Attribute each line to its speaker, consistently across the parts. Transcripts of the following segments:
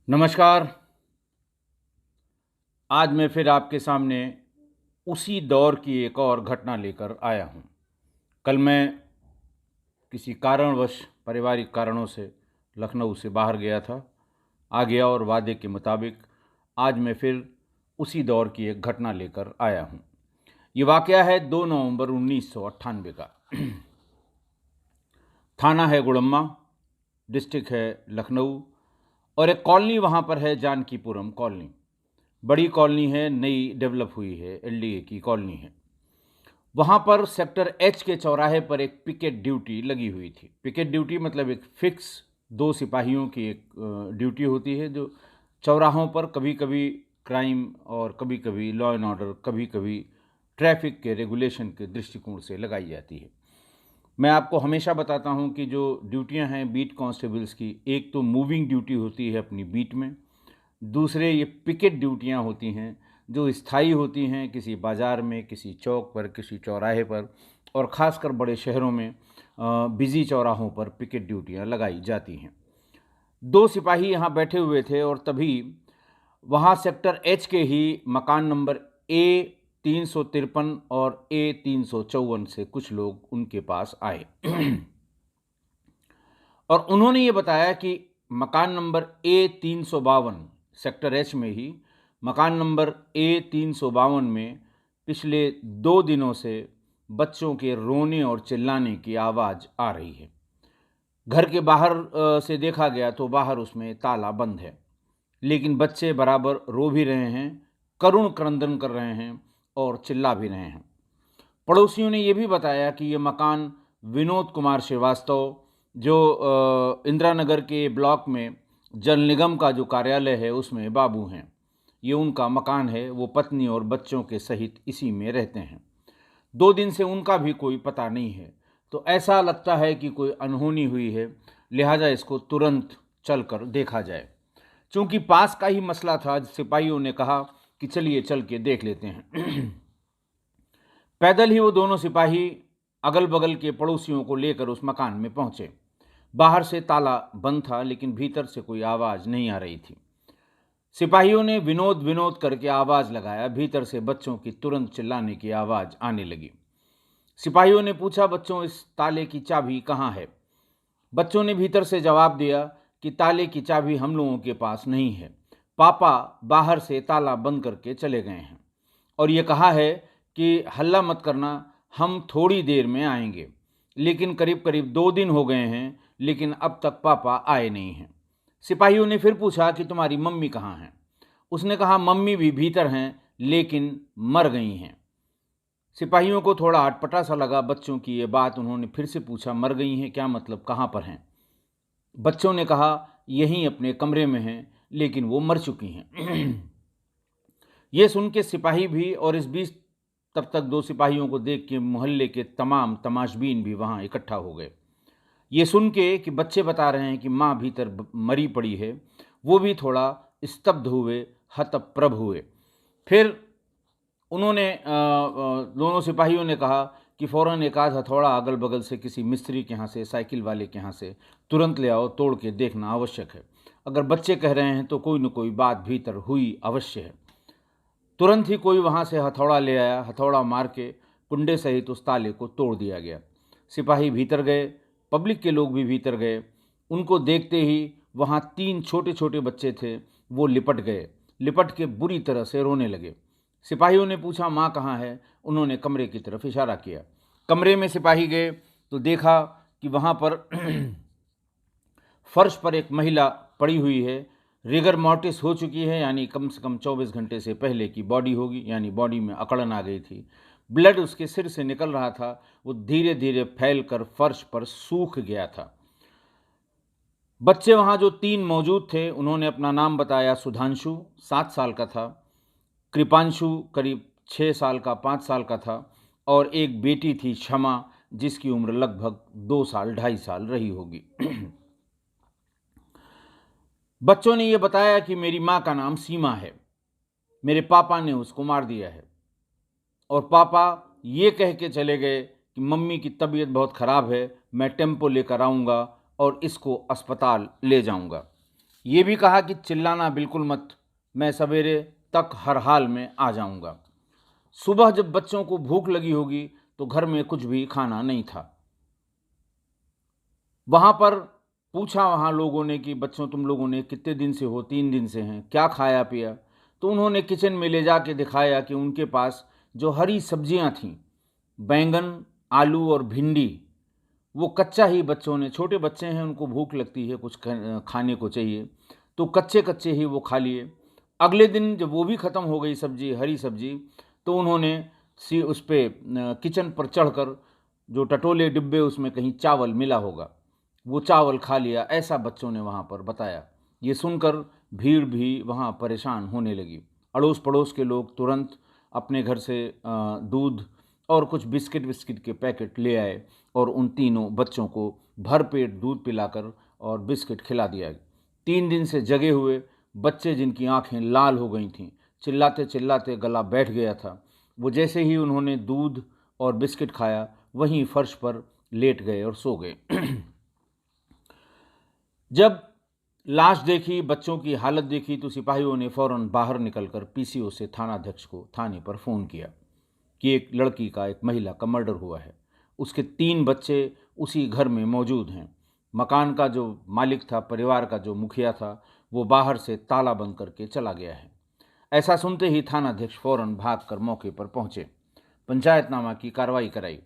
Speaker 1: नमस्कार। आज मैं फिर आपके सामने उसी दौर की एक और घटना लेकर आया हूँ। कल मैं किसी कारणवश पारिवारिक कारणों से लखनऊ से बाहर गया था। आ गया और वादे के मुताबिक आज मैं फिर उसी दौर की एक घटना लेकर आया हूँ। ये वाक़या है 2 नवंबर 1998 का। थाना है गुड़म्मा, डिस्ट्रिक्ट है लखनऊ और एक कॉलोनी वहाँ पर है जानकीपुरम कॉलोनी। बड़ी कॉलोनी है, नई डेवलप हुई है, एलडीए की कॉलोनी है। वहाँ पर सेक्टर एच के चौराहे पर एक पिकेट ड्यूटी लगी हुई थी। पिकेट ड्यूटी मतलब एक फिक्स 2 सिपाहियों की एक ड्यूटी होती है जो चौराहों पर कभी कभी क्राइम और कभी कभी लॉ एंड ऑर्डर, कभी कभी ट्रैफिक के रेगुलेशन के दृष्टिकोण से लगाई जाती है। मैं आपको हमेशा बताता हूँ कि जो ड्यूटियाँ हैं बीट कांस्टेबल्स की, एक तो मूविंग ड्यूटी होती है अपनी बीट में, दूसरे ये पिकेट ड्यूटियाँ होती हैं जो स्थायी होती हैं किसी बाज़ार में, किसी चौक पर, किसी चौराहे पर और ख़ासकर बड़े शहरों में बिज़ी चौराहों पर पिकेट ड्यूटियाँ लगाई जाती हैं। 2 सिपाही यहाँ बैठे हुए थे और तभी वहाँ सेक्टर एच के ही मकान नंबर A 353 और A 354 से कुछ लोग उनके पास आए और उन्होंने ये बताया कि मकान नंबर A 352 सेक्टर एच में ही मकान नंबर A 352 में पिछले 2 दिनों से बच्चों के रोने और चिल्लाने की आवाज़ आ रही है। घर के बाहर से देखा गया तो बाहर उसमें ताला बंद है, लेकिन बच्चे बराबर रो भी रहे हैं, करुण क्रंदन कर रहे हैं और चिल्ला भी रहे हैं। पड़ोसियों ने ये भी बताया कि ये मकान विनोद कुमार श्रीवास्तव, जो इंदिरा नगर के ब्लॉक में जल निगम का जो कार्यालय है उसमें बाबू हैं, ये उनका मकान है। वो पत्नी और बच्चों के सहित इसी में रहते हैं। 2 दिन से उनका भी कोई पता नहीं है। तो ऐसा लगता है कि कोई अनहोनी हुई है, लिहाजा इसको तुरंत चलकर देखा जाए। चूंकि पास का ही मसला था, सिपाहियों ने कहा कि चलिए चल के देख लेते हैं। पैदल ही वो दोनों सिपाही अगल बगल के पड़ोसियों को लेकर उस मकान में पहुंचे। बाहर से ताला बंद था, लेकिन भीतर से कोई आवाज़ नहीं आ रही थी। सिपाहियों ने विनोद विनोद करके आवाज़ लगाया। भीतर से बच्चों की तुरंत चिल्लाने की आवाज़ आने लगी। सिपाहियों ने पूछा, बच्चों इस ताले की चाबी कहाँ है? बच्चों ने भीतर से जवाब दिया कि ताले की चाबी हम लोगों के पास नहीं है, पापा बाहर से ताला बंद करके चले गए हैं और ये कहा है कि हल्ला मत करना, हम थोड़ी देर में आएंगे। लेकिन करीब करीब 2 दिन हो गए हैं, लेकिन अब तक पापा आए नहीं हैं। सिपाहियों ने फिर पूछा कि तुम्हारी मम्मी कहाँ हैं? उसने कहा मम्मी भी भीतर हैं, लेकिन मर गई हैं। सिपाहियों को थोड़ा अटपटा सा लगा बच्चों की ये बात। उन्होंने फिर से पूछा, मर गई हैं क्या मतलब, कहाँ पर हैं? बच्चों ने कहा यहीं अपने कमरे में हैं, लेकिन वो मर चुकी हैं। ये सुन के सिपाही भी, और इस बीच तब तक 2 सिपाहियों को देख के मोहल्ले के तमाम तमाशबीन भी वहाँ इकट्ठा हो गए। ये सुन के कि बच्चे बता रहे हैं कि माँ भीतर मरी पड़ी है, वो भी थोड़ा स्तब्ध हुए, हतप्रभ हुए। फिर उन्होंने दोनों सिपाहियों ने कहा कि फ़ौरन एक आध हथौड़ा अगल बगल से किसी मिस्त्री के यहाँ से, साइकिल वाले के यहाँ से तुरंत ले आओ, तोड़ के देखना आवश्यक है। अगर बच्चे कह रहे हैं तो कोई न कोई बात भीतर हुई अवश्य है। तुरंत ही कोई वहाँ से हथौड़ा ले आया। हथौड़ा मार के कुंडे सहित उस ताले को तोड़ दिया गया। सिपाही भीतर गए, पब्लिक के लोग भी भीतर गए। उनको देखते ही वहाँ 3 छोटे छोटे बच्चे थे, वो लिपट गए, लिपट के बुरी तरह से रोने लगे। सिपाहियों ने पूछा माँ कहाँ है? उन्होंने कमरे की तरफ इशारा किया। कमरे में सिपाही गए तो देखा कि वहाँ पर फर्श पर एक महिला पड़ी हुई है। रिगर मॉर्टिस हो चुकी है, यानी कम से कम 24 घंटे से पहले की बॉडी होगी, यानी बॉडी में अकड़न आ गई थी। ब्लड उसके सिर से निकल रहा था, वो धीरे धीरे फैलकर फर्श पर सूख गया था। बच्चे वहाँ जो 3 मौजूद थे, उन्होंने अपना नाम बताया। सुधांशु 7 साल का था, कृपांशु करीब 6 साल का, 5 साल का था, और एक बेटी थी क्षमा, जिसकी उम्र लगभग 2 साल 2.5 साल रही होगी। बच्चों ने ये बताया कि मेरी माँ का नाम सीमा है, मेरे पापा ने उसको मार दिया है, और पापा ये कह के चले गए कि मम्मी की तबीयत बहुत ख़राब है, मैं टेम्पो लेकर आऊँगा और इसको अस्पताल ले जाऊँगा। ये भी कहा कि चिल्लाना बिल्कुल मत, मैं सवेरे तक हर हाल में आ जाऊंगा। सुबह जब बच्चों को भूख लगी होगी तो घर में कुछ भी खाना नहीं था। वहाँ पर पूछा वहाँ लोगों ने कि बच्चों तुम लोगों ने कितने दिन से हो, 3 दिन से हैं, क्या खाया पिया? तो उन्होंने किचन में ले जा के दिखाया कि उनके पास जो हरी सब्जियाँ थीं, बैंगन, आलू और भिंडी, वो कच्चा ही बच्चों ने, छोटे बच्चे हैं उनको भूख लगती है, कुछ खाने को चाहिए, तो कच्चे कच्चे ही वो खा लिए। अगले दिन जब वो भी ख़त्म हो गई सब्जी, हरी सब्जी, तो उन्होंने उस पर किचन पर चढ़कर जो टटोले डिब्बे उसमें कहीं चावल मिला होगा, वो चावल खा लिया, ऐसा बच्चों ने वहाँ पर बताया। ये सुनकर भीड़ भी वहाँ परेशान होने लगी। अड़ोस पड़ोस के लोग तुरंत अपने घर से दूध और कुछ बिस्किट विस्किट के पैकेट ले आए और उन तीनों बच्चों को भरपेट दूध पिलाकर और बिस्किट खिला दिया। 3 दिन से जगे हुए बच्चे जिनकी आंखें लाल हो गई थीं, चिल्लाते चिल्लाते गला बैठ गया था, वो जैसे ही उन्होंने दूध और बिस्किट खाया वहीं फर्श पर लेट गए और सो गए। जब लाश देखी, बच्चों की हालत देखी, तो सिपाहियों ने फौरन बाहर निकलकर पीसीओ से थानाध्यक्ष को थाने पर फ़ोन किया कि एक लड़की का, एक महिला का मर्डर हुआ है। उसके 3 बच्चे उसी घर में मौजूद हैं। मकान का जो मालिक था, परिवार का जो मुखिया था, वो बाहर से ताला बंद करके चला गया है। ऐसा सुनते ही थानाध्यक्ष फौरन भागकर मौके पर पहुंचे, पंचायतनामा की कार्रवाई कराई।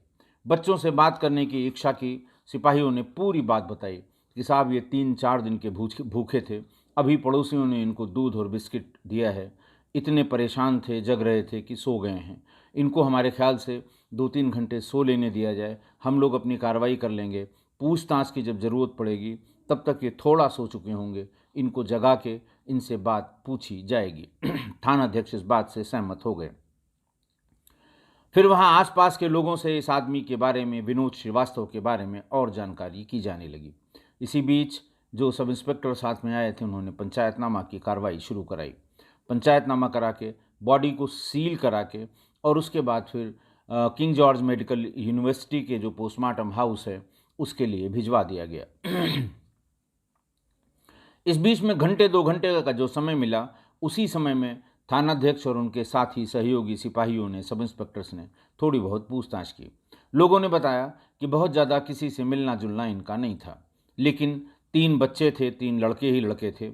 Speaker 1: बच्चों से बात करने की इच्छा की। सिपाहियों ने पूरी बात बताई कि साहब ये 3-4 दिन के भूखे थे, अभी पड़ोसियों ने इनको दूध और बिस्किट दिया है, इतने परेशान थे, जग रहे थे कि सो गए हैं। इनको हमारे ख्याल से 2-3 घंटे सो लेने दिया जाए, हम लोग अपनी कार्रवाई कर लेंगे। पूछताछ की जब ज़रूरत पड़ेगी तब तक ये थोड़ा सो चुके होंगे, इनको जगा के इनसे बात पूछी जाएगी। थानाध्यक्ष इस बात से सहमत हो गए। फिर वहाँ आसपास के लोगों से इस आदमी के बारे में, विनोद श्रीवास्तव के बारे में और जानकारी की जाने लगी। इसी बीच जो सब इंस्पेक्टर साथ में आए थे, उन्होंने पंचायतनामा की कार्रवाई शुरू कराई। पंचायतनामा करा के बॉडी को सील करा के और उसके बाद फिर किंग जॉर्ज मेडिकल यूनिवर्सिटी के जो पोस्टमार्टम हाउस है उसके लिए भिजवा दिया गया। इस बीच में घंटे 2 घंटे का जो समय मिला, उसी समय में थानाध्यक्ष और उनके साथी सहयोगी सिपाहियों ने, सब इंस्पेक्टर्स ने थोड़ी बहुत पूछताछ की। लोगों ने बताया कि बहुत ज़्यादा किसी से मिलना जुलना इनका नहीं था, लेकिन 3 बच्चे थे, 3 लड़के ही लड़के थे।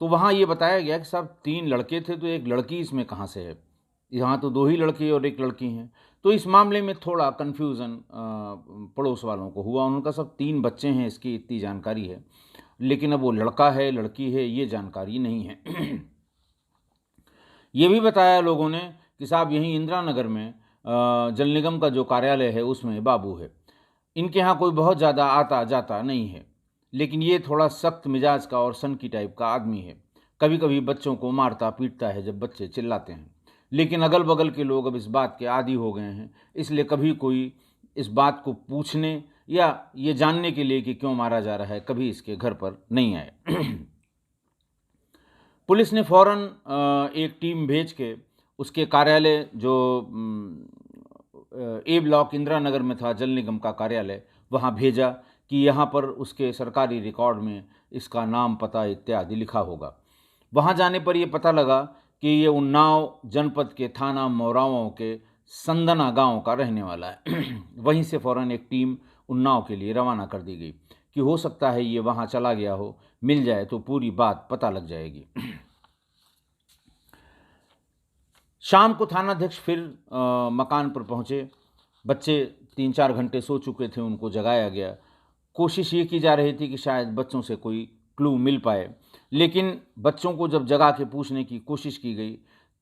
Speaker 1: तो वहाँ ये बताया गया कि साहब 3 लड़के थे तो एक लड़की इसमें कहाँ से है? यहाँ तो 2 ही लड़के और एक लड़की हैं। तो इस मामले में थोड़ा कन्फ्यूज़न पड़ोस वालों को हुआ। उनका सब 3 बच्चे हैं, इसकी इतनी जानकारी है, लेकिन अब वो लड़का है लड़की है ये जानकारी नहीं है। ये भी बताया लोगों ने कि साहब यहीं इंदिरा नगर में जल निगम का जो कार्यालय है उसमें बाबू है, इनके यहाँ कोई बहुत ज़्यादा आता जाता नहीं है, लेकिन ये थोड़ा सख्त मिजाज का और सनकी टाइप का आदमी है, कभी कभी बच्चों को मारता पीटता है जब बच्चे चिल्लाते हैं। लेकिन अगल बगल के लोग अब इस बात के आदी हो गए हैं, इसलिए कभी कोई इस बात को पूछने या ये जानने के लिए कि क्यों मारा जा रहा है कभी इसके घर पर नहीं आए। पुलिस ने फौरन एक टीम भेज के उसके कार्यालय जो ए ब्लॉक इंदिरा नगर में था, जल निगम का कार्यालय, वहाँ भेजा कि यहाँ पर उसके सरकारी रिकॉर्ड में इसका नाम पता इत्यादि लिखा होगा। वहाँ जाने पर यह पता लगा कि ये उन्नाव जनपद के थाना मोरावों के संदना गांव का रहने वाला है। वहीं से फ़ौरन एक टीम उन्नाव के लिए रवाना कर दी गई कि हो सकता है ये वहाँ चला गया हो, मिल जाए तो पूरी बात पता लग जाएगी। शाम को थानाध्यक्ष फिर मकान पर पहुँचे। बच्चे 3-4 घंटे सो चुके थे, उनको जगाया गया। कोशिश ये की जा रही थी कि शायद बच्चों से कोई क्लू मिल पाए, लेकिन बच्चों को जब जगा के पूछने की कोशिश की गई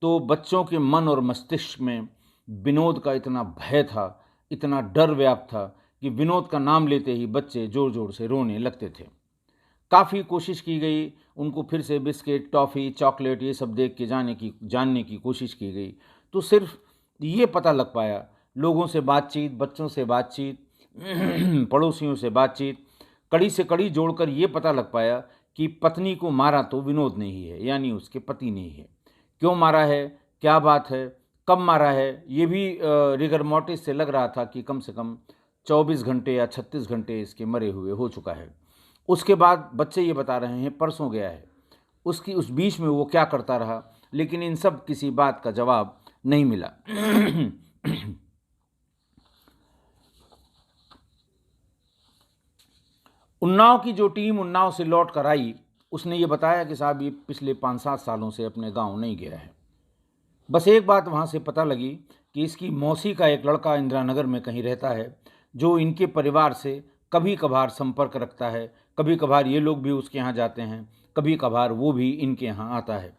Speaker 1: तो बच्चों के मन और मस्तिष्क में विनोद का इतना भय था, इतना डर व्याप्त था कि विनोद का नाम लेते ही बच्चे ज़ोर ज़ोर से रोने लगते थे। काफ़ी कोशिश की गई, उनको फिर से बिस्किट, टॉफ़ी, चॉकलेट ये सब देख के जानने की कोशिश की गई, तो सिर्फ ये पता लग पाया, लोगों से बातचीत, बच्चों से बातचीत, पड़ोसियों से बातचीत, कड़ी से कड़ी जोड़कर ये पता लग पाया कि पत्नी को मारा तो विनोद ने ही है, यानी उसके पति ने ही है। क्यों मारा है, क्या बात है, कब मारा है, ये भी रिगर मोर्टिस से लग रहा था कि कम से कम 24 घंटे या 36 घंटे इसके मरे हुए हो चुका है। उसके बाद बच्चे ये बता रहे हैं परसों गया है, उसकी उस बीच में वो क्या करता रहा, लेकिन इन सब किसी बात का जवाब नहीं मिला। उन्नाव की जो टीम उन्नाव से लौट कर आई, उसने ये बताया कि साहब ये पिछले 5-7 सालों से अपने गांव नहीं गया है। बस एक बात वहाँ से पता लगी कि इसकी मौसी का एक लड़का इंदिरा नगर में कहीं रहता है, जो इनके परिवार से कभी कभार संपर्क रखता है। कभी कभार ये लोग भी उसके यहाँ जाते हैं, कभी कभार वो भी इनके यहाँ आता है।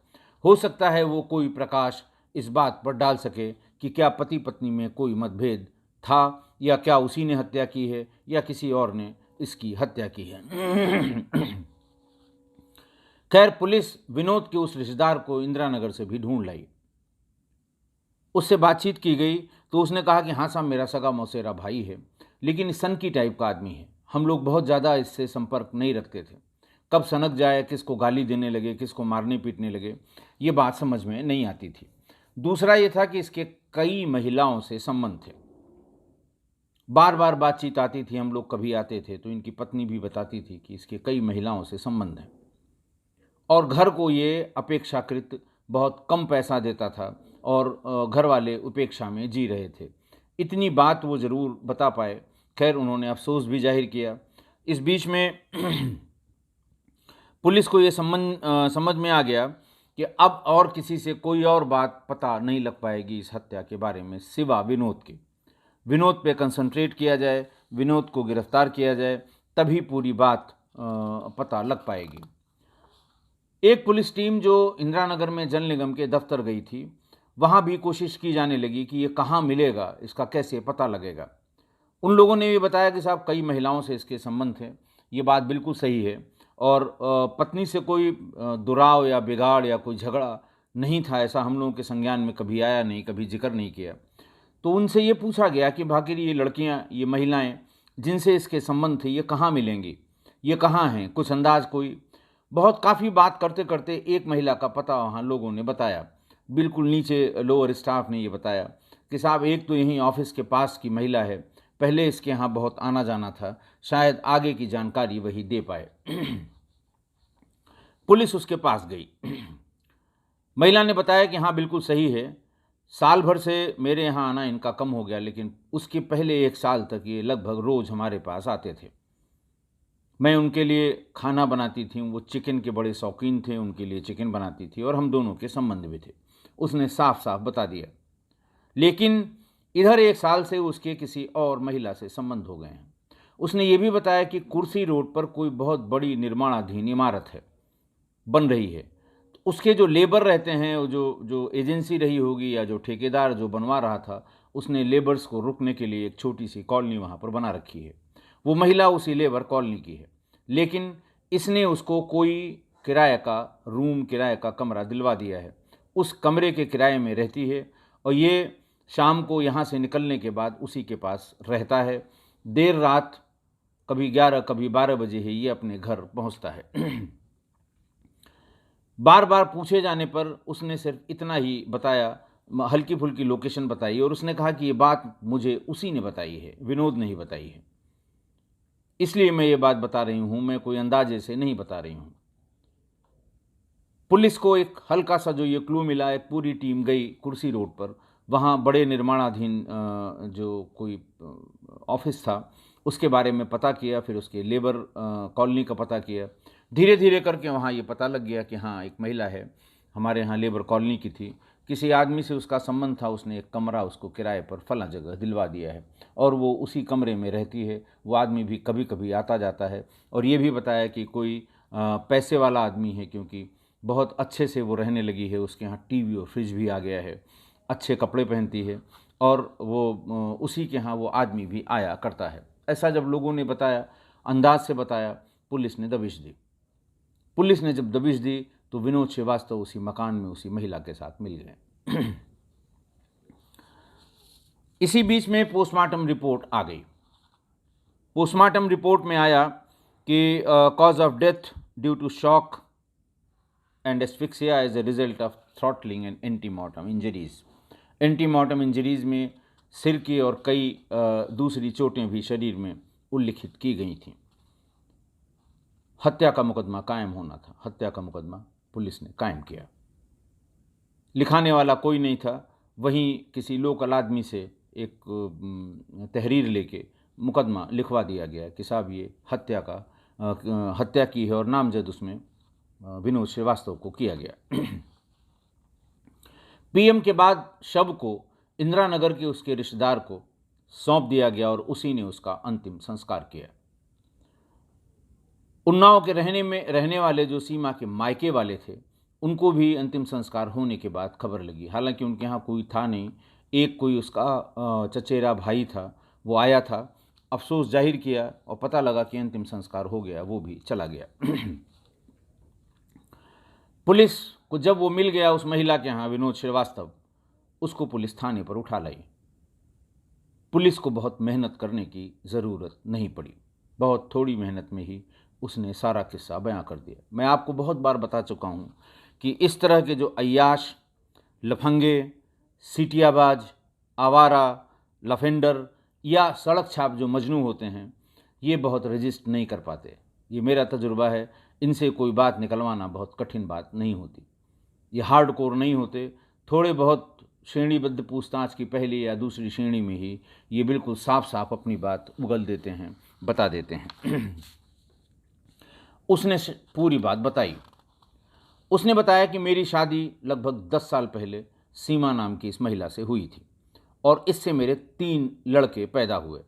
Speaker 1: हो सकता है वो कोई प्रकाश इस बात पर डाल सके कि क्या पति पत्नी में कोई मतभेद था, या क्या उसी ने हत्या की है, या किसी और ने इसकी हत्या की है। खैर, पुलिस विनोद के उस रिश्तेदार को इंदिरा नगर से भी ढूंढ लाई। उससे बातचीत की गई तो उसने कहा कि हाँ साहब, मेरा सगा मौसेरा भाई है, लेकिन सन की टाइप का आदमी है। हम लोग बहुत ज़्यादा इससे संपर्क नहीं रखते थे। कब सनक जाए, किसको गाली देने लगे, किसको मारने पीटने लगे, ये बात समझ में नहीं आती थी। दूसरा ये था कि इसके कई महिलाओं से संबंध थे। बार बार बातचीत आती थी, हम लोग कभी आते थे तो इनकी पत्नी भी बताती थी कि इसके कई महिलाओं से संबंध हैं, और घर को ये अपेक्षाकृत बहुत कम पैसा देता था, और घर वाले उपेक्षा में जी रहे थे। इतनी बात वो ज़रूर बता पाए। खैर, उन्होंने अफसोस भी जाहिर किया। इस बीच में पुलिस को ये समझ में आ गया कि अब और किसी से कोई और बात पता नहीं लग पाएगी इस हत्या के बारे में सिवा विनोद के। विनोद पे कंसंट्रेट किया जाए, विनोद को गिरफ्तार किया जाए, तभी पूरी बात पता लग पाएगी। एक पुलिस टीम जो इंदिरा नगर में जल निगम के दफ्तर गई थी, वहाँ भी कोशिश की जाने लगी कि ये कहाँ मिलेगा, इसका कैसे पता लगेगा। उन लोगों ने ये बताया कि साहब कई महिलाओं से इसके संबंध थे। ये बात बिल्कुल सही है, और पत्नी से कोई दुराव या बिगाड़ या कोई झगड़ा नहीं था, ऐसा हम लोगों के संज्ञान में कभी आया नहीं, कभी जिक्र नहीं किया। तो उनसे ये पूछा गया कि भाकिर ये लड़कियाँ, ये महिलाएं जिनसे इसके संबंध थे, ये कहाँ मिलेंगी, ये कहाँ हैं, कुछ अंदाज कोई? बहुत काफ़ी बात करते करते एक महिला का पता वहाँ लोगों ने बताया। बिल्कुल नीचे लोअर स्टाफ ने ये बताया कि साहब एक तो यहीं ऑफिस के पास की महिला है, पहले इसके यहाँ बहुत आना जाना था, शायद आगे की जानकारी वही दे पाए। पुलिस उसके पास गई। महिला ने बताया कि हाँ बिल्कुल सही है, साल भर से मेरे यहाँ आना इनका कम हो गया, लेकिन उसके पहले 1 साल तक ये लगभग रोज़ हमारे पास आते थे। मैं उनके लिए खाना बनाती थी, वो चिकन के बड़े शौकीन थे, उनके लिए चिकन बनाती थी, और हम दोनों के संबंध भी थे। उसने साफ साफ बता दिया। लेकिन इधर 1 साल से उसके किसी और महिला से संबंध हो गए हैं। उसने ये भी बताया कि कुर्सी रोड पर कोई बहुत बड़ी निर्माणाधीन इमारत है, बन रही है। उसके जो लेबर रहते हैं, जो एजेंसी रही होगी या जो ठेकेदार जो बनवा रहा था, उसने लेबर्स को रुकने के लिए एक छोटी सी कॉलोनी वहाँ पर बना रखी है। वो महिला उसी लेबर कॉलोनी की है, लेकिन इसने उसको कोई किराए का रूम, किराए का कमरा दिलवा दिया है। उस कमरे के किराए में रहती है, और ये शाम को यहाँ से निकलने के बाद उसी के पास रहता है। देर रात कभी 11 कभी 12 बजे ही ये अपने घर पहुँचता है। बार बार पूछे जाने पर उसने सिर्फ इतना ही बताया, हल्की फुल्की लोकेशन बताई, और उसने कहा कि ये बात मुझे उसी ने बताई है, विनोद ने ही बताई है, इसलिए मैं ये बात बता रही हूँ, मैं कोई अंदाजे से नहीं बता रही हूँ। पुलिस को एक हल्का सा जो ये क्लू मिला, एक पूरी टीम गई कुर्सी रोड पर, वहाँ बड़े निर्माणाधीन जो कोई ऑफिस था उसके बारे में पता किया, फिर उसके लेबर कॉलोनी का पता किया। धीरे धीरे करके वहाँ ये पता लग गया कि हाँ एक महिला है, हमारे यहाँ लेबर कॉलोनी की थी, किसी आदमी से उसका संबंध था, उसने एक कमरा उसको किराए पर फला जगह दिलवा दिया है, और वो उसी कमरे में रहती है। वो आदमी भी कभी कभी आता जाता है, और ये भी बताया कि कोई पैसे वाला आदमी है, क्योंकि बहुत अच्छे से वो रहने लगी है, उसके यहाँ टीवी और फ्रिज भी आ गया है, अच्छे कपड़े पहनती है, और वो उसी के यहाँ वो आदमी भी आया करता है। ऐसा जब लोगों ने बताया, अंदाज से बताया, पुलिस ने दबिश दी। पुलिस ने जब दबिश दी तो विनोद श्रीवास्तव उसी मकान में उसी महिला के साथ मिल गए। इसी बीच में पोस्टमार्टम रिपोर्ट आ गई। पोस्टमार्टम रिपोर्ट में आया कि cause of death due to shock and asphyxia as a result of throttling and antemortem injuries. Antemortem injuries में सिर की और कई दूसरी चोटें भी शरीर में उल्लिखित की गई थीं। हत्या का मुकदमा कायम होना था, हत्या का मुकदमा पुलिस ने कायम किया। लिखाने वाला कोई नहीं था, वहीं किसी लोकल आदमी से एक तहरीर लेके मुकदमा लिखवा दिया गया कि साहब ये हत्या की है और नामजद उसमें विनोद श्रीवास्तव को किया गया। पीएम के बाद शव को इंदिरा नगर के उसके रिश्तेदार को सौंप दिया गया और उसी ने उसका अंतिम संस्कार किया। उन्नाव के रहने वाले जो सीमा के मायके वाले थे, उनको भी अंतिम संस्कार होने के बाद खबर लगी। हालांकि उनके यहाँ कोई था नहीं, एक कोई उसका चचेरा भाई था, वो आया था, अफसोस जाहिर किया और पता लगा कि अंतिम संस्कार हो गया, वो भी चला गया। पुलिस को जब वो मिल गया उस महिला के यहाँ, विनोद श्रीवास्तव, उसको पुलिस थाने पर उठा लाई। पुलिस को बहुत मेहनत करने की ज़रूरत नहीं पड़ी, बहुत थोड़ी मेहनत में ही उसने सारा किस्सा बयां कर दिया। मैं आपको बहुत बार बता चुका हूँ कि इस तरह के जो अय्याश, लफंगे, सीटियाबाज, आवारा, लफेंडर या सड़क छाप जो मजनू होते हैं, ये बहुत रजिस्ट नहीं कर पाते। ये मेरा तजुर्बा है, इनसे कोई बात निकलवाना बहुत कठिन बात नहीं होती। ये हार्डकोर नहीं होते, थोड़े बहुत श्रेणीबद्ध पूछताछ की पहली या दूसरी श्रेणी में ही ये बिल्कुल साफ साफ अपनी बात उगल देते हैं, बता देते हैं। उसने पूरी बात बताई। उसने बताया कि मेरी शादी लगभग 10 साल पहले सीमा नाम की इस महिला से हुई थी और इससे मेरे 3 लड़के पैदा हुए।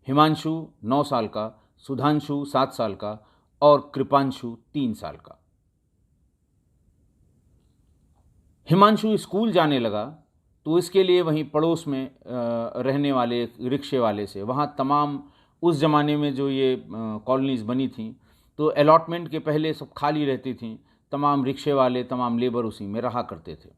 Speaker 1: हिमांशु 9 साल का, सुधांशु 7 साल का और कृपांशु 3 साल का। हिमांशु स्कूल जाने लगा तो इसके लिए वहीं पड़ोस में रहने वाले रिक्शे वाले से, वहाँ तमाम उस ज़माने में जो ये कॉलोनीज़ बनी थी तो अलॉटमेंट के पहले सब खाली रहती थी, तमाम रिक्शे वाले, तमाम लेबर उसी में रहा करते थे।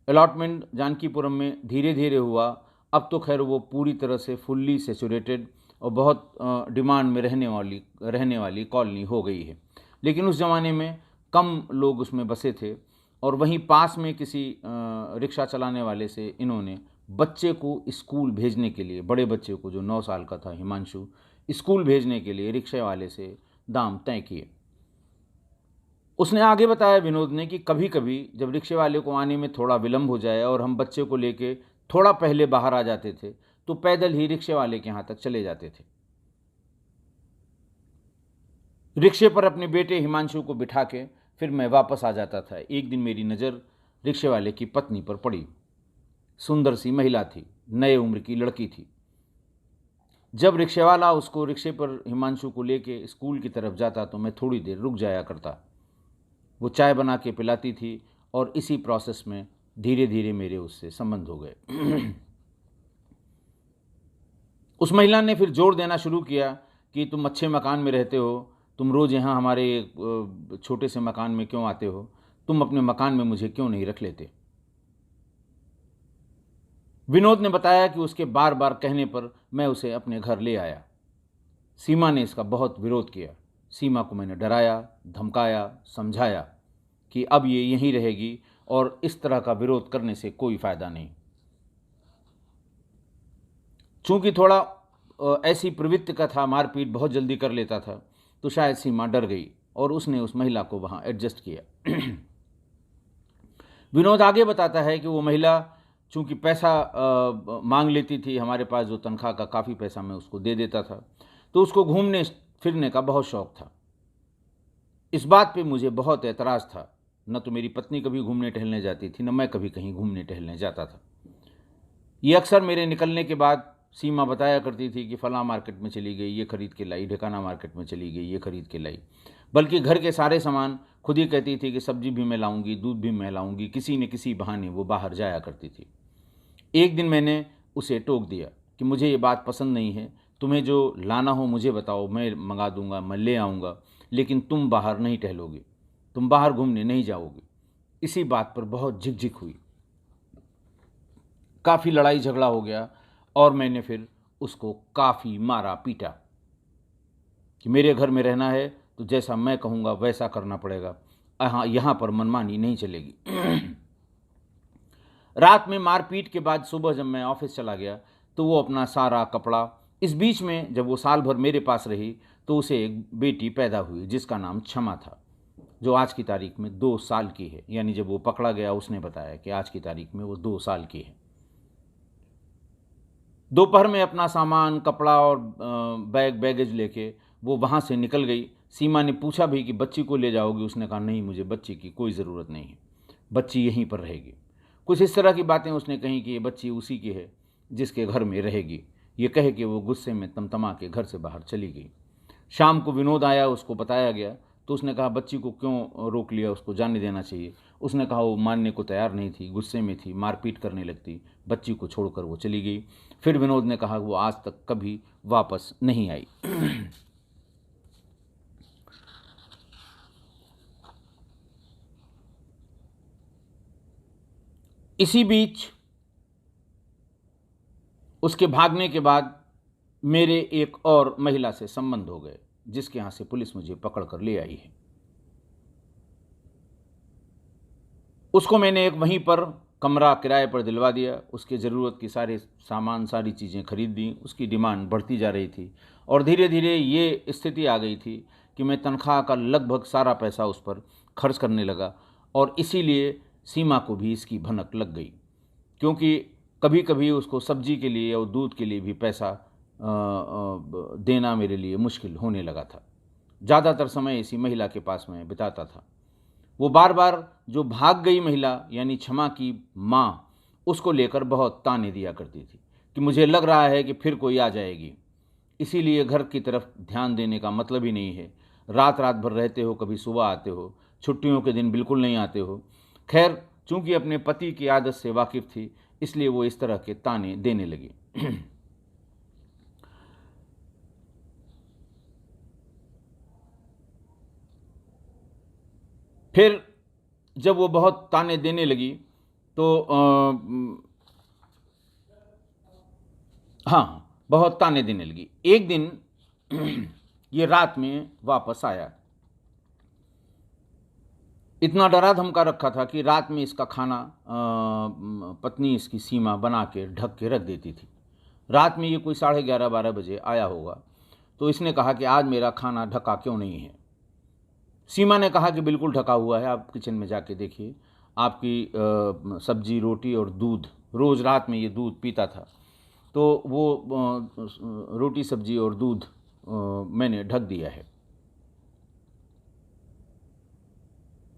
Speaker 1: अलॉटमेंट जानकीपुरम में धीरे धीरे हुआ, अब तो खैर वो पूरी तरह से फुल्ली सेचुरेटेड और बहुत डिमांड में रहने वाली कॉलोनी हो गई है। लेकिन उस ज़माने में कम लोग उसमें बसे थे और वहीं पास में किसी रिक्शा चलाने वाले से इन्होंने बच्चे को स्कूल भेजने के लिए, बड़े बच्चे को जो 9 साल का था हिमांशु, स्कूल भेजने के लिए रिक्शे वाले से दाम तय किए। उसने आगे बताया विनोद ने कि कभी कभी जब रिक्शे वाले को आने में थोड़ा विलंब हो जाए और हम बच्चे को लेके थोड़ा पहले बाहर आ जाते थे तो पैदल ही रिक्शे वाले के यहाँ तक चले जाते थे। रिक्शे पर अपने बेटे हिमांशु को बिठा के फिर मैं वापस आ जाता था। एक दिन मेरी नज़र रिक्शे वाले की पत्नी पर पड़ी। सुंदर सी महिला थी, नए उम्र की लड़की थी। जब रिक्शे वाला उसको रिक्शे पर हिमांशु को लेके स्कूल की तरफ जाता तो मैं थोड़ी देर रुक जाया करता। वो चाय बना के पिलाती थी और इसी प्रोसेस में धीरे धीरे मेरे उससे संबंध हो गए। उस महिला ने फिर जोर देना शुरू किया कि तुम अच्छे मकान में रहते हो, तुम रोज़ यहाँ हमारे छोटे से मकान में क्यों आते हो, तुम अपने मकान में मुझे क्यों नहीं रख लेते। विनोद ने बताया कि उसके बार बार कहने पर मैं उसे अपने घर ले आया। सीमा ने इसका बहुत विरोध किया। सीमा को मैंने डराया, धमकाया, समझाया कि अब ये यहीं रहेगी और इस तरह का विरोध करने से कोई फ़ायदा नहीं। चूँकि थोड़ा ऐसी प्रवृत्ति का था, मारपीट बहुत जल्दी कर लेता था, तो शायद सीमा डर गई और उसने उस महिला को वहाँ एडजस्ट किया। विनोद आगे बताता है कि वो महिला चूँकि पैसा मांग लेती थी, हमारे पास जो तनख्वाह का काफ़ी पैसा मैं उसको दे देता था, तो उसको घूमने फिरने का बहुत शौक़ था। इस बात पे मुझे बहुत एतराज़ था। न तो मेरी पत्नी कभी घूमने टहलने जाती थी, न मैं कभी कहीं घूमने टहलने जाता था। ये अक्सर मेरे निकलने के बाद सीमा बताया करती थी कि फ़लाँ मार्केट में चली गई, ये ख़रीद के लाई, ढिकाना मार्केट में चली गई, ये ख़रीद के लाई। बल्कि घर के सारे सामान खुद ही कहती थी कि सब्ज़ी भी मैं लाऊंगी, दूध भी मैं लाऊंगी। किसी न किसी बहाने वो बाहर जाया करती थी। एक दिन मैंने उसे टोक दिया कि मुझे ये बात पसंद नहीं है, तुम्हें जो लाना हो मुझे बताओ, मैं मंगा दूंगा, मैं ले आऊँगा, लेकिन तुम बाहर नहीं टहलोगी, तुम बाहर घूमने नहीं जाओगी। इसी बात पर बहुत झिकझिक हुई, काफ़ी लड़ाई झगड़ा हो गया और मैंने फिर उसको काफ़ी मारा पीटा कि मेरे घर में रहना है तो जैसा मैं कहूँगा वैसा करना पड़ेगा, यहाँ पर मनमानी नहीं चलेगी। रात में मारपीट के बाद सुबह जब मैं ऑफिस चला गया तो वो अपना सारा कपड़ा, इस बीच में जब वो साल भर मेरे पास रही तो उसे एक बेटी पैदा हुई जिसका नाम क्षमा था। जो आज की तारीख में 2 साल की है। यानी जब वो पकड़ा गया उसने बताया कि आज की तारीख में वो 2 साल की है। दोपहर में अपना सामान, कपड़ा और बैगेज लेके वो वहाँ से निकल गई। सीमा ने पूछा भी कि बच्ची को ले जाओगी? उसने कहा नहीं, मुझे बच्ची की कोई ज़रूरत नहीं है, बच्ची यहीं पर रहेगी। कुछ इस तरह की बातें उसने कही कि ये बच्ची उसी की है जिसके घर में रहेगी। ये कह के वो गुस्से में तमतमा के घर से बाहर चली गई। शाम को विनोद आया, उसको बताया गया तो उसने कहा बच्ची को क्यों रोक लिया, उसको जाने देना चाहिए। उसने कहा वो मानने को तैयार नहीं थी, गुस्से में थी, मारपीट करने लगती, बच्ची को छोड़कर वो चली गई। फिर विनोद ने कहा वो आज तक कभी वापस नहीं आई। इसी बीच उसके भागने के बाद मेरे एक और महिला से संबंध हो गए, जिसके यहाँ से पुलिस मुझे पकड़ कर ले आई है। उसको मैंने एक वहीं पर कमरा किराए पर दिलवा दिया, उसके ज़रूरत की सारे सामान, सारी चीज़ें खरीद दी। उसकी डिमांड बढ़ती जा रही थी और धीरे धीरे ये स्थिति आ गई थी कि मैं तनख्वाह का लगभग सारा पैसा उस पर खर्च करने लगा और इसीलिए सीमा को भी इसकी भनक लग गई, क्योंकि कभी कभी उसको सब्जी के लिए और दूध के लिए भी पैसा देना मेरे लिए मुश्किल होने लगा था। ज़्यादातर समय इसी महिला के पास मैं बिताता था। वो बार बार जो भाग गई महिला यानी क्षमा की माँ, उसको लेकर बहुत ताने दिया करती थी कि मुझे लग रहा है कि फिर कोई आ जाएगी, इसीलिए घर की तरफ ध्यान देने का मतलब ही नहीं है। रात रात भर रहते हो, कभी सुबह आते हो, छुट्टियों के दिन बिल्कुल नहीं आते हो। खैर, चूंकि अपने पति की आदत से वाकिफ थी, इसलिए वो इस तरह के ताने देने लगी। फिर जब वो बहुत ताने देने लगी तो हाँ, बहुत ताने देने लगी। एक दिन ये रात में वापस आया। इतना डरा धमका रखा था कि रात में इसका खाना पत्नी इसकी सीमा बना के ढक के रख देती थी। रात में ये कोई 11:30-12 बजे आया होगा, तो इसने कहा कि आज मेरा खाना ढका क्यों नहीं है। सीमा ने कहा कि बिल्कुल ढका हुआ है, आप किचन में जाके देखिए। आपकी सब्जी, रोटी और दूध, रोज़ रात में ये दूध पीता था, तो वो रोटी, सब्जी और दूध मैंने ढक दिया है।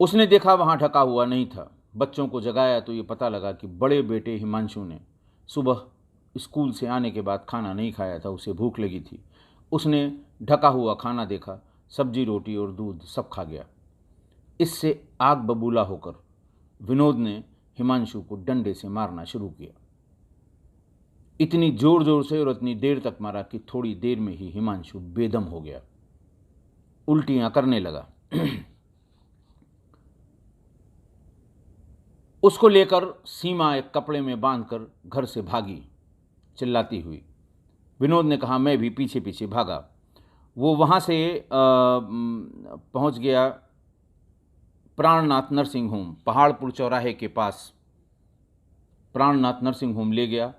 Speaker 1: उसने देखा वहाँ ढका हुआ नहीं था। बच्चों को जगाया तो ये पता लगा कि बड़े बेटे हिमांशु ने सुबह स्कूल से आने के बाद खाना नहीं खाया था, उसे भूख लगी थी। उसने ढका हुआ खाना देखा, सब्जी, रोटी और दूध सब खा गया। इससे आग बबूला होकर विनोद ने हिमांशु को डंडे से मारना शुरू किया। इतनी जोर जोर से और इतनी देर तक मारा कि थोड़ी देर में ही हिमांशु बेदम हो गया, उल्टियां करने लगा। उसको लेकर सीमा एक कपड़े में बांधकर घर से भागी, चिल्लाती हुई। विनोद ने कहा, मैं भी पीछे पीछे भागा। वो वहाँ से पहुँच गया प्राणनाथ नर्सिंग होम, पहाड़पुर चौराहे के पास प्राणनाथ नर्सिंग होम ले गया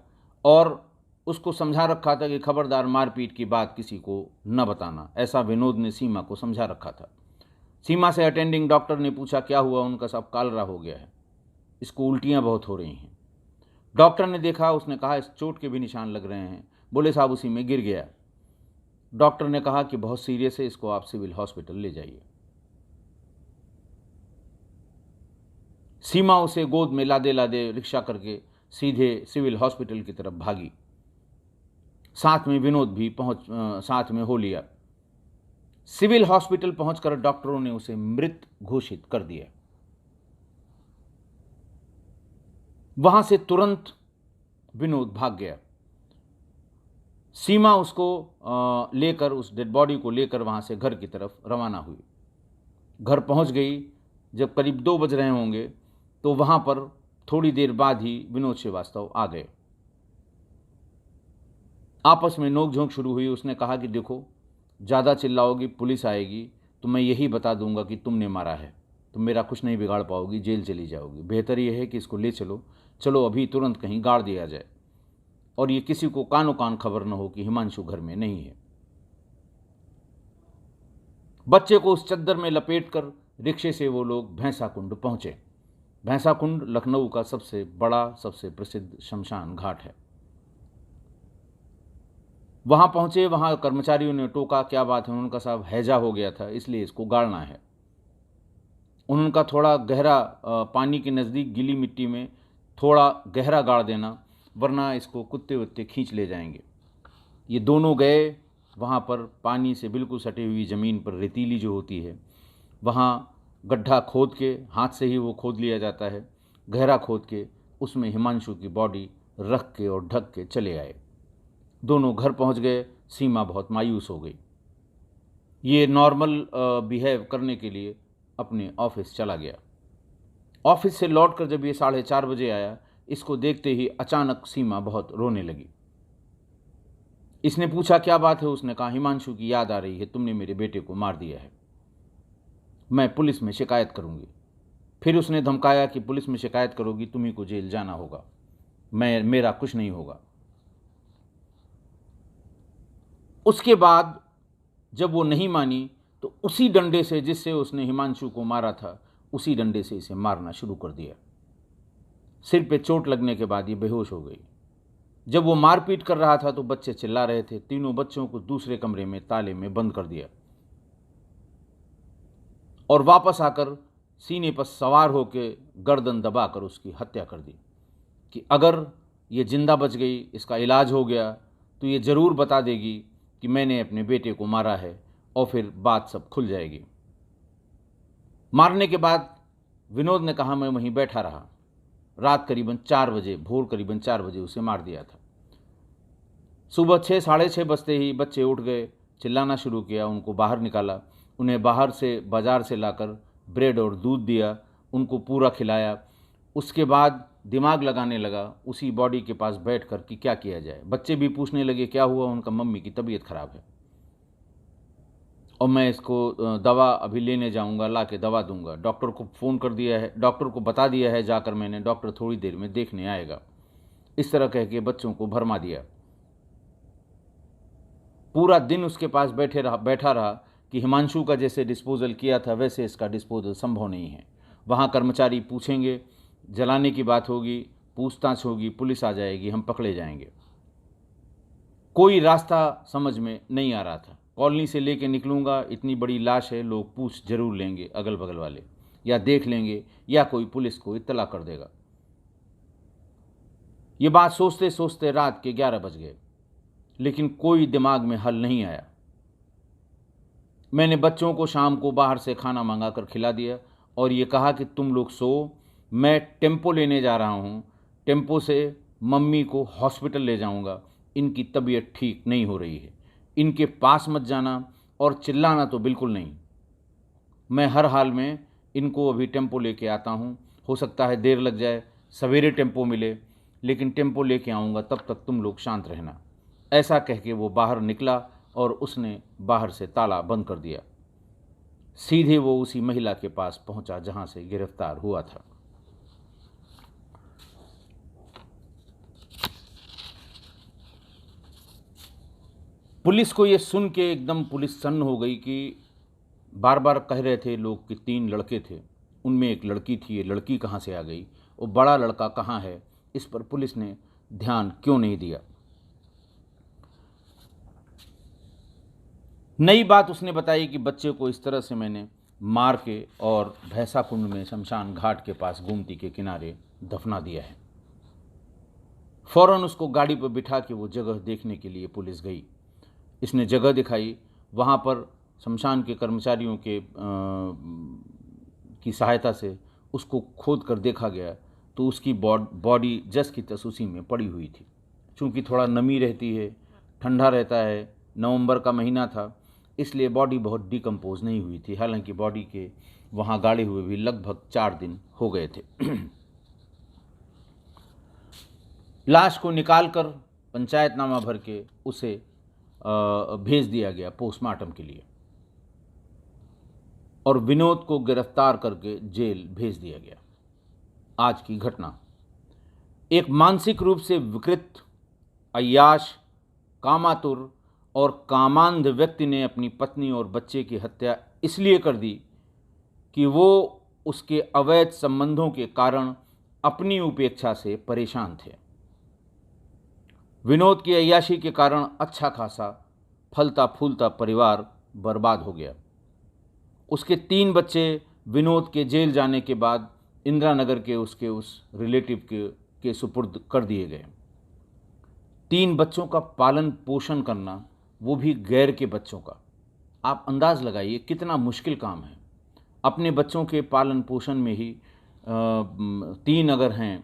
Speaker 1: और उसको समझा रखा था कि खबरदार मारपीट की बात किसी को न बताना। ऐसा विनोद ने सीमा को समझा रखा था। सीमा से अटेंडिंग डॉक्टर ने पूछा क्या हुआ। उनका सब कालरा हो गया है, इसको उल्टियाँ बहुत हो रही हैं। डॉक्टर ने देखा, उसने कहा इस चोट के भी निशान लग रहे हैं। बोले साहब उसी में गिर गया। डॉक्टर ने कहा कि बहुत सीरियस है, इसको आप सिविल हॉस्पिटल ले जाइए। सीमा उसे गोद में लादे लादे रिक्शा करके सीधे सिविल हॉस्पिटल की तरफ भागी। साथ में विनोद भी साथ में हो लिया। सिविल हॉस्पिटल पहुंचकर डॉक्टरों ने उसे मृत घोषित कर दिया। वहां से तुरंत विनोद भाग गया। सीमा उसको लेकर, उस डेड बॉडी को लेकर वहां से घर की तरफ रवाना हुई। घर पहुंच गई। जब करीब 2 बज रहे होंगे तो वहां पर थोड़ी देर बाद ही विनोद श्रीवास्तव आ गए। आपस में नोकझोंक शुरू हुई। उसने कहा कि देखो, ज़्यादा चिल्लाओगी पुलिस आएगी तो मैं यही बता दूंगा कि तुमने मारा है, तुम मेरा कुछ नहीं बिगाड़ पाओगी, जेल चली जाओगी। बेहतर यह है कि इसको ले चलो, चलो अभी तुरंत कहीं गाड़ दिया जाए और ये किसी को कानो कान खबर न हो कि हिमांशु घर में नहीं है। बच्चे को उस चद्दर में लपेटकर रिक्शे से वो लोग भैंसा कुंड पहुँचे। भैंसा कुंड लखनऊ का सबसे बड़ा, सबसे प्रसिद्ध शमशान घाट है। वहाँ पहुँचे, वहाँ कर्मचारियों ने टोका, क्या बात है, उनका साहब हैजा हो गया था इसलिए इसको गाड़ना है। उनका थोड़ा गहरा पानी के नज़दीक गीली मिट्टी में थोड़ा गहरा गाड़ देना, वरना इसको कुत्ते वुत्ते खींच ले जाएंगे। ये दोनों गए, वहाँ पर पानी से बिल्कुल सटी हुई ज़मीन पर रेतीली जो होती है, वहाँ गड्ढा खोद के, हाथ से ही वो खोद लिया जाता है, गहरा खोद के उसमें हिमांशु की बॉडी रख के और ढक के चले आए। दोनों घर पहुँच गए। सीमा बहुत मायूस हो गई। ये नॉर्मल बिहेव करने के लिए अपने ऑफिस चला गया। ऑफिस से लौटकर जब ये 4:30 बजे आया, इसको देखते ही अचानक सीमा बहुत रोने लगी। इसने पूछा क्या बात है। उसने कहा हिमांशु की याद आ रही है, तुमने मेरे बेटे को मार दिया है, मैं पुलिस में शिकायत करूंगी। फिर उसने धमकाया कि पुलिस में शिकायत करोगी तुम्ही को जेल जाना होगा, मेरा कुछ नहीं होगा। उसके बाद जब वो नहीं मानी तो उसी डंडे से जिससे उसने हिमांशु को मारा था, उसी डंडे से इसे मारना शुरू कर दिया। सिर पे चोट लगने के बाद ये बेहोश हो गई। जब वो मारपीट कर रहा था तो बच्चे चिल्ला रहे थे। तीनों बच्चों को दूसरे कमरे में ताले में बंद कर दिया और वापस आकर सीने पर सवार होकर गर्दन दबाकर उसकी हत्या कर दी कि अगर ये जिंदा बच गई, इसका इलाज हो गया, तो ये ज़रूर बता देगी कि मैंने अपने बेटे को मारा है और फिर बात सब खुल जाएगी। मारने के बाद विनोद ने कहा मैं वहीं बैठा रहा। रात करीबन 4 बजे, भोर करीबन 4 बजे उसे मार दिया था। सुबह 6, साढ़े 6 बजते ही बच्चे उठ गए, चिल्लाना शुरू किया। उनको बाहर निकाला, उन्हें बाहर से बाज़ार से लाकर ब्रेड और दूध दिया, उनको पूरा खिलाया। उसके बाद दिमाग लगाने लगा उसी बॉडी के पास बैठकर कि क्या किया जाए। बच्चे भी पूछने लगे क्या हुआ। उनका मम्मी की तबीयत खराब है और मैं इसको दवा अभी लेने जाऊंगा, ला के दवा दूंगा। डॉक्टर को फ़ोन कर दिया है, डॉक्टर को बता दिया है जाकर मैंने, डॉक्टर थोड़ी देर में देखने आएगा। इस तरह कह के बच्चों को भरमा दिया। पूरा दिन उसके पास बैठा रहा कि हिमांशु का जैसे डिस्पोजल किया था वैसे इसका डिस्पोजल संभव नहीं है। वहाँ कर्मचारी पूछेंगे, जलाने की बात होगी, पूछताछ होगी, पुलिस आ जाएगी, हम पकड़े जाएंगे। कोई रास्ता समझ में नहीं आ रहा था। कॉलोनी से लेके निकलूँगा, इतनी बड़ी लाश है, लोग पूछ जरूर लेंगे अगल बगल वाले, या देख लेंगे, या कोई पुलिस को इत्तला कर देगा। ये बात सोचते सोचते रात के 11 बज गए, लेकिन कोई दिमाग में हल नहीं आया। मैंने बच्चों को शाम को बाहर से खाना मंगाकर खिला दिया और ये कहा कि तुम लोग सो, मैं टेम्पो लेने जा रहा हूँ, टेम्पो से मम्मी को हॉस्पिटल ले जाऊँगा, इनकी तबीयत ठीक नहीं हो रही है, इनके पास मत जाना और चिल्लाना तो बिल्कुल नहीं। मैं हर हाल में इनको अभी टेम्पो लेके आता हूँ, हो सकता है देर लग जाए, सवेरे टेम्पो मिले, लेकिन टेम्पो लेके आऊँगा, तब तक तुम लोग शांत रहना। ऐसा कह के वो बाहर निकला और उसने बाहर से ताला बंद कर दिया। सीधे वो उसी महिला के पास पहुंचा जहां से गिरफ्तार हुआ था। पुलिस को ये सुन के एकदम पुलिस सन्न हो गई कि बार बार कह रहे थे लोग कि 3 लड़के थे, उनमें एक लड़की थी, ये लड़की कहाँ से आ गई, वो बड़ा लड़का कहाँ है, इस पर पुलिस ने ध्यान क्यों नहीं दिया। नई बात उसने बताई कि बच्चे को इस तरह से मैंने मार के और भैंसा कुंड में शमशान घाट के पास गोमती के किनारे दफना दिया है। फौरन उसको गाड़ी पर बिठा के वो जगह देखने के लिए पुलिस गई। इसने जगह दिखाई, वहाँ पर शमशान के कर्मचारियों की सहायता से उसको खोद कर देखा गया तो उसकी बॉडी जस की तस उसी में पड़ी हुई थी। चूँकि थोड़ा नमी रहती है, ठंडा रहता है, नवंबर का महीना था, इसलिए बॉडी बहुत डिकम्पोज नहीं हुई थी। हालांकि बॉडी के वहाँ गाड़े हुए भी लगभग 4 दिन हो गए थे। लाश को निकालकर पंचायतनामा भर के उसे भेज दिया गया पोस्टमार्टम के लिए और विनोद को गिरफ्तार करके जेल भेज दिया गया। आज की घटना, एक मानसिक रूप से विकृत, अय्याश, कामातुर और कामांध व्यक्ति ने अपनी पत्नी और बच्चे की हत्या इसलिए कर दी कि वो उसके अवैध संबंधों के कारण अपनी उपेक्षा से परेशान थे। विनोद की अय्याशी के कारण अच्छा खासा फलता फूलता परिवार बर्बाद हो गया। उसके 3 बच्चे विनोद के जेल जाने के बाद इंदिरा नगर के उसके उस रिलेटिव के सुपुर्द कर दिए गए। 3 बच्चों का पालन पोषण करना, वो भी गैर के बच्चों का, आप अंदाज़ लगाइए कितना मुश्किल काम है। अपने बच्चों के पालन पोषण में ही 3 अगर हैं,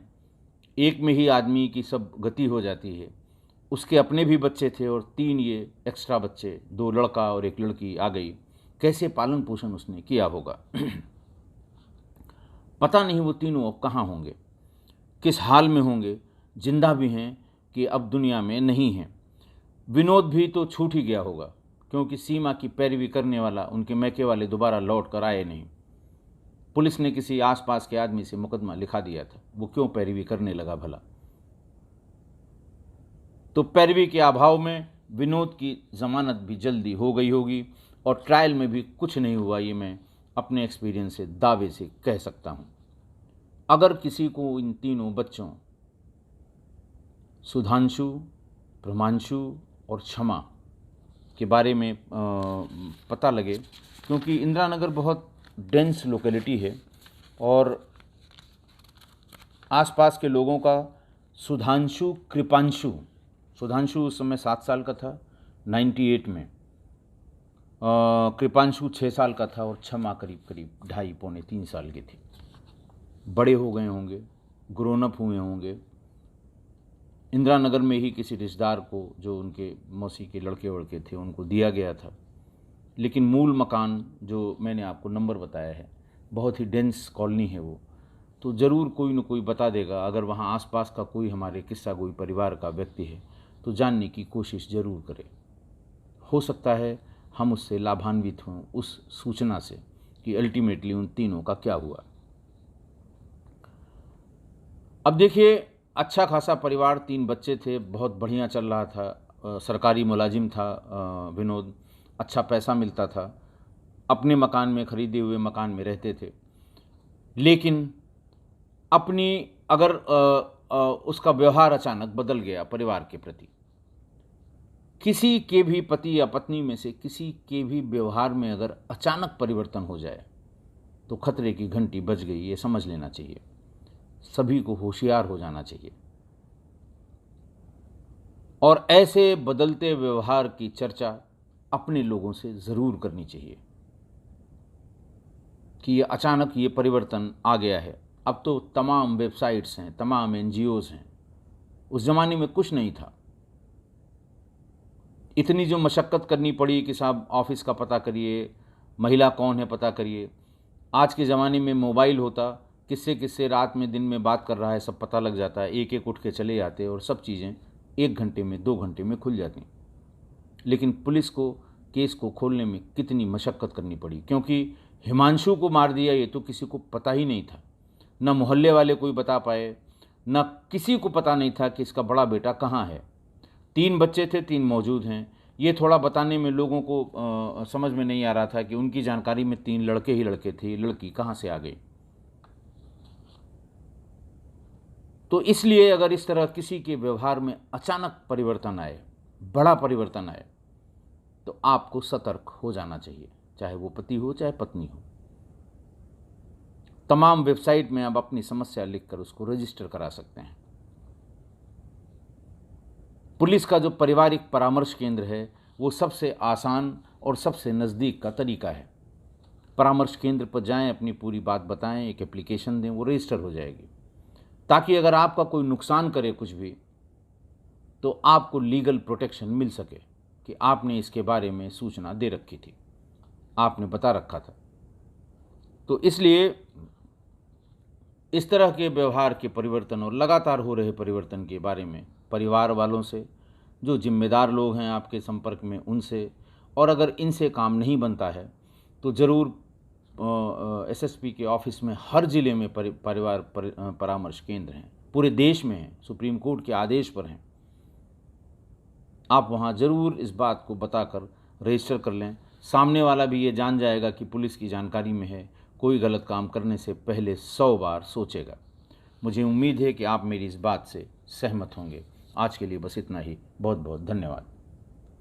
Speaker 1: एक में ही आदमी की सब गति हो जाती है। उसके अपने भी बच्चे थे और 3 ये एक्स्ट्रा बच्चे, 2 लड़का और 1 लड़की आ गई। कैसे पालन पोषण उसने किया होगा। पता नहीं वो तीनों अब कहाँ होंगे, किस हाल में होंगे, जिंदा भी हैं कि अब दुनिया में नहीं हैं। विनोद भी तो छूट ही गया होगा, क्योंकि सीमा की पैरवी करने वाला उनके मैके वाले दोबारा लौट कर आए नहीं। पुलिस ने किसी आसपास के आदमी से मुकदमा लिखा दिया था, वो क्यों पैरवी करने लगा भला। तो पैरवी के अभाव में विनोद की जमानत भी जल्दी हो गई होगी और ट्रायल में भी कुछ नहीं हुआ, ये मैं अपने एक्सपीरियंस से दावे से कह सकता हूँ। अगर किसी को इन तीनों बच्चों सुधांशु, प्रमांशु और क्षमा के बारे में पता लगे, क्योंकि इंदिरा नगर बहुत डेंस लोकेलिटी है और आसपास के लोगों का सुधांशु, सुधांशु उस समय 7 साल का था 98 में, कृपांशु 6 साल का था और क्षमा करीब 2.5 पौने 3 साल की थी। बड़े हो गए होंगे, ग्रोन अप हुए होंगे। इंदिरा नगर में ही किसी रिश्तेदार को, जो उनके मौसी के लड़के वड़के थे, उनको दिया गया था। लेकिन मूल मकान जो मैंने आपको नंबर बताया है, बहुत ही डेंस कॉलोनी है वो, तो ज़रूर कोई न कोई बता देगा। अगर वहाँ आसपास का कोई हमारे किस्सा कोई परिवार का व्यक्ति है तो जानने की कोशिश ज़रूर करें। हो सकता है हम उससे लाभान्वित हों, उस सूचना से कि अल्टीमेटली उन तीनों का क्या हुआ। अब देखिए, अच्छा खासा परिवार, 3 बच्चे थे, बहुत बढ़िया चल रहा था। सरकारी मुलाजिम था विनोद, अच्छा पैसा मिलता था, अपने मकान में, खरीदे हुए मकान में रहते थे। लेकिन अपनी अगर उसका व्यवहार अचानक बदल गया परिवार के प्रति, किसी के भी पति या पत्नी में से किसी के भी व्यवहार में अगर अचानक परिवर्तन हो जाए तो खतरे की घंटी बज गई, ये समझ लेना चाहिए। सभी को होशियार हो जाना चाहिए और ऐसे बदलते व्यवहार की चर्चा अपने लोगों से ज़रूर करनी चाहिए कि ये अचानक ये परिवर्तन आ गया है। अब तो तमाम वेबसाइट्स हैं, तमाम NGOs हैं। उस ज़माने में कुछ नहीं था। इतनी जो मशक्क़त करनी पड़ी कि साहब ऑफिस का पता करिए, महिला कौन है पता करिए। आज के ज़माने में मोबाइल होता, किससे किससे रात में दिन में बात कर रहा है सब पता लग जाता है, एक एक उठ के चले जाते और सब चीज़ें 1 घंटे में 2 घंटे में खुल जाती। लेकिन पुलिस को केस को खोलने में कितनी मशक्क़त करनी पड़ी, क्योंकि हिमांशु को मार दिया ये तो किसी को पता ही नहीं था। न मोहल्ले वाले कोई बता पाए, न किसी को पता नहीं था कि इसका बड़ा बेटा कहाँ है। 3 बच्चे थे, 3 मौजूद हैं। ये थोड़ा बताने में लोगों को समझ में नहीं आ रहा था कि उनकी जानकारी में 3 लड़के ही लड़के थे, लड़की कहाँ से आ गई। तो इसलिए अगर इस तरह किसी के व्यवहार में अचानक परिवर्तन आए, बड़ा परिवर्तन आए, तो आपको सतर्क हो जाना चाहिए, चाहे वो पति हो चाहे पत्नी हो। तमाम वेबसाइट में आप अपनी समस्या लिखकर उसको रजिस्टर करा सकते हैं। पुलिस का जो पारिवारिक परामर्श केंद्र है वो सबसे आसान और सबसे नज़दीक का तरीका है। परामर्श केंद्र पर जाएं, अपनी पूरी बात बताएं, एक एप्लीकेशन दें, वो रजिस्टर हो जाएगी, ताकि अगर आपका कोई नुकसान करे कुछ भी तो आपको लीगल प्रोटेक्शन मिल सके कि आपने इसके बारे में सूचना दे रखी थी, आपने बता रखा था। तो इसलिए इस तरह के व्यवहार के परिवर्तन और लगातार हो रहे परिवर्तन के बारे में परिवार वालों से, जो जिम्मेदार लोग हैं आपके संपर्क में, उनसे, और अगर इनसे काम नहीं बनता है तो ज़रूर SSP के ऑफिस में हर ज़िले में परिवार परामर्श केंद्र हैं, पूरे देश में हैं, सुप्रीम कोर्ट के आदेश पर हैं। आप वहाँ ज़रूर इस बात को बताकर रजिस्टर कर लें। सामने वाला भी ये जान जाएगा कि पुलिस की जानकारी में है, कोई गलत काम करने से पहले 100 बार सोचेगा। मुझे उम्मीद है कि आप मेरी इस बात से सहमत होंगे। आज के लिए बस इतना ही। बहुत बहुत धन्यवाद।